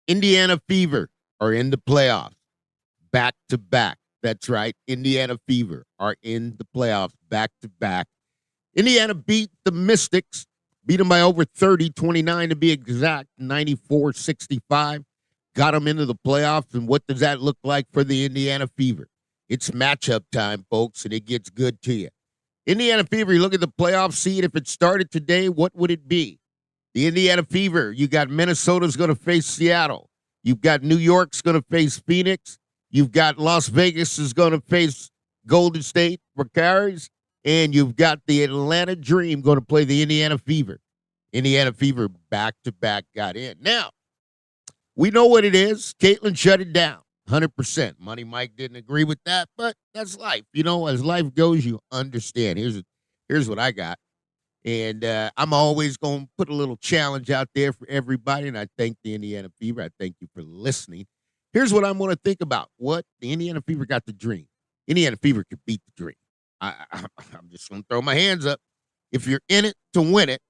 Indiana Fever are in the playoffs back to back. That's right. Indiana Fever are in the playoffs back to back. Indiana beat the Mystics, beat them by over 30, 29 to be exact, 94-65. Got them into the playoffs, and what does that look like for the Indiana Fever? It's matchup time, folks, and it gets good to you. Indiana Fever, you look at the playoff seed, if it started today, what would it be? The Indiana Fever, you got Minnesota's going to face Seattle. You've got New York's going to face Phoenix. You've got Las Vegas is going to face Golden State Vacaries. And you've got the Atlanta Dream going to play the Indiana Fever. Indiana Fever back-to-back got in. Now, we know what it is. Caitlin shut it down, 100%. Money Mike didn't agree with that, but that's life. You know, as life goes, you understand. Here's what I got. And I'm always going to put a little challenge out there for everybody, and I thank the Indiana Fever. I thank you for listening. Here's what I'm going to think about. What? The Indiana Fever got the dream. Indiana Fever could beat the dream. I'm just going to throw my hands up. If you're in it to win it,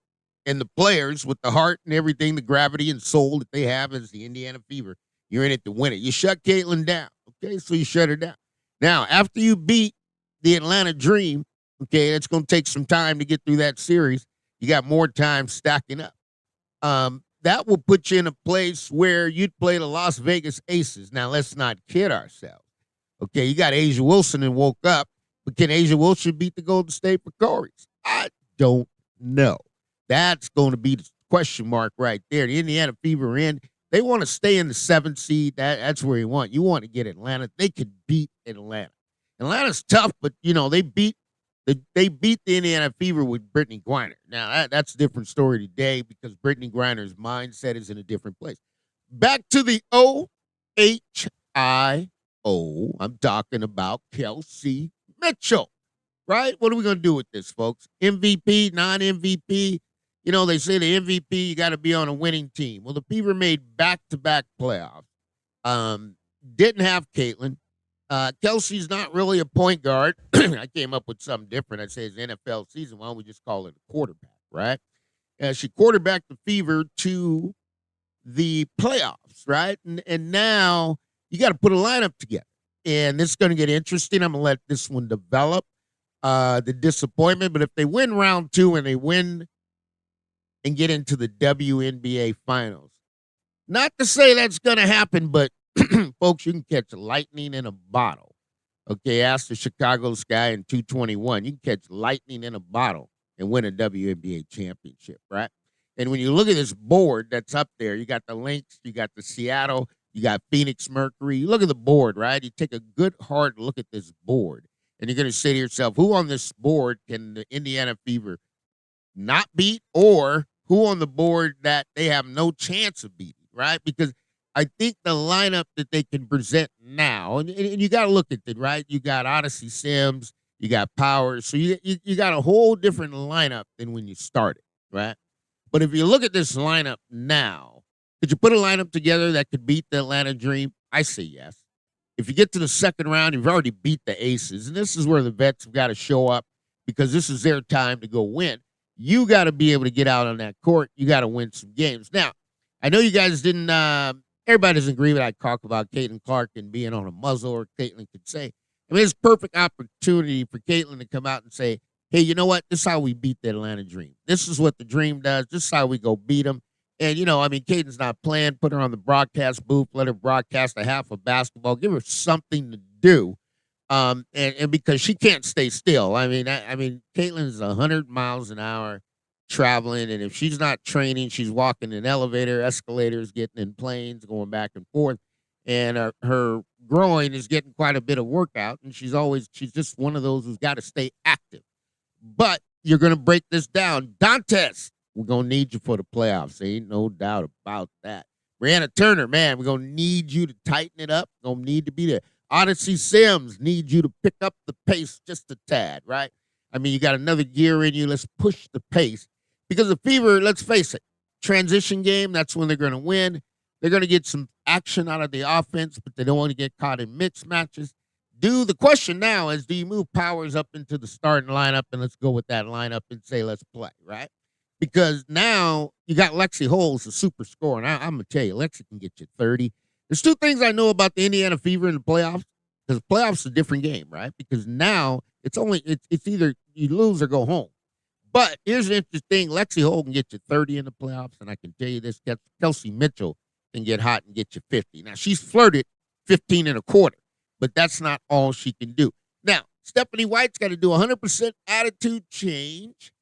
and the players with the heart and everything, the gravity and soul that they have as the Indiana Fever, you're in it to win it. You shut Caitlin down, okay? So you shut her down. Now, after you beat the Atlanta Dream, okay, it's going to take some time to get through that series. You got more time stacking up. That will put you in a place where you'd play the Las Vegas Aces. Now, let's not kid ourselves. Okay, you got Asia Wilson and woke up, but can Asia Wilson beat the Golden State Vacaries? I don't know. That's going to be the question mark right there. The Indiana Fever in. They want to stay in the 7th seed. That's where you want. You want to get Atlanta. They could beat Atlanta. Atlanta's tough, but, you know, they beat the Indiana Fever with Brittany Griner. Now, that's a different story today because Brittany Griner's mindset is in a different place. Back to the OHIO. I'm talking about Kelsey Mitchell, right? What are we going to do with this, folks? MVP, non-MVP? You know, they say the MVP, you got to be on a winning team. Well, the Fever made back-to-back playoffs. Didn't have Caitlin. Kelsey's not really a point guard. I came up with something different. I say it's NFL season. Why don't we just call it a quarterback, right? She quarterbacked the Fever to the playoffs, right? And now you got to put a lineup together. And this is going to get interesting. I'm going to let this one develop, the disappointment. But if they win round 2 and they win and get into the WNBA finals, not to say that's going to happen, but folks, you can catch lightning in a bottle. Okay, ask the Chicago Sky in 221. You can catch lightning in a bottle and win a WNBA championship, right? And when you look at this board that's up there, you got the Lynx, you got the Seattle, you got Phoenix Mercury. You look at the board, right? You take a good, hard look at this board, and you're going to say to yourself, who on this board can the Indiana Fever not beat, or who on the board that they have no chance of beating, right? Because I think the lineup that they can present now, and you got to look at it, right? You got Odyssey Sims, you got Powers, so you got a whole different lineup than when you started, right? But if you look at this lineup now, could you put a lineup together that could beat the Atlanta Dream? I say yes. If you get to the second round, you've already beat the Aces, and this is where the vets have got to show up because this is their time to go win. You got to be able to get out on that court. You got to win some games. Now, I know you guys didn't everybody doesn't agree with I talk about Caitlin Clark and being on a muzzle, or Caitlin could say. I mean, it's a perfect opportunity for Caitlin to come out and say, hey, you know what? This is how we beat the Atlanta Dream. This is what the Dream does. This is how we go beat them. And, you know, I mean, Caitlin's not playing. Put her on the broadcast booth. Let her broadcast a half of basketball. Give her something to do. And because she can't stay still. I mean, Caitlin's 100 miles an hour traveling, and if she's not training, she's walking in elevator, escalators, getting in planes, going back and forth, and her groin is getting quite a bit of workout, and she's just one of those who's got to stay active. But you're going to break this down. Dantes, we're going to need you for the playoffs. Ain't no doubt about that. Brianna Turner, man, we're going to need you to tighten it up. Going to need to be there. Odyssey Sims, need you to pick up the pace just a tad, right? I mean, you got another gear in you. Let's push the pace. Because the Fever, let's face it, transition game, that's when they're going to win. They're going to get some action out of the offense, but they don't want to get caught in mixed matches. The question now is, do you move Powers up into the starting lineup, and let's go with that lineup and say, let's play, right? because now you got Lexi Holmes, a super scorer. And I'm going to tell you, Lexi can get you 30. There's two things I know about the Indiana Fever in the playoffs, because playoffs is a different game, right? Because now it's either you lose or go home. But here's the interesting thing. Lexi Holmes can get you 30 in the playoffs, and I can tell you this, Kelsey Mitchell can get hot and get you 50. Now, she's flirted 15 and a quarter, but that's not all she can do. Now, Stephanie White's got to do 100% attitude change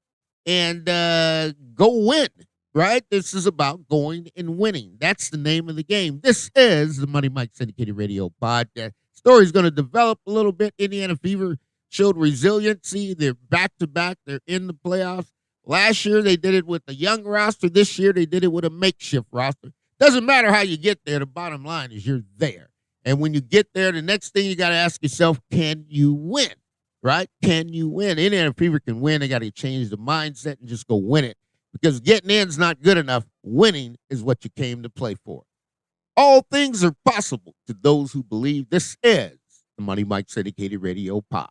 and go win, right? This is about going and winning. That's the name of the game. This is the Money Mike Syndicated Radio Podcast. Story's going to develop a little bit. Indiana Fever showed resiliency. They're back-to-back. They're in the playoffs. Last year, they did it with a young roster. This year, they did it with a makeshift roster. Doesn't matter how you get there. The bottom line is you're there. And when you get there, the next thing you got to ask yourself, can you win? Right? Can you win? Indiana Fever can win. They got to change the mindset and just go win it. Because getting in's not good enough. Winning is what you came to play for. All things are possible to those who believe. This is the Money Mike Syndicated Radio Pod.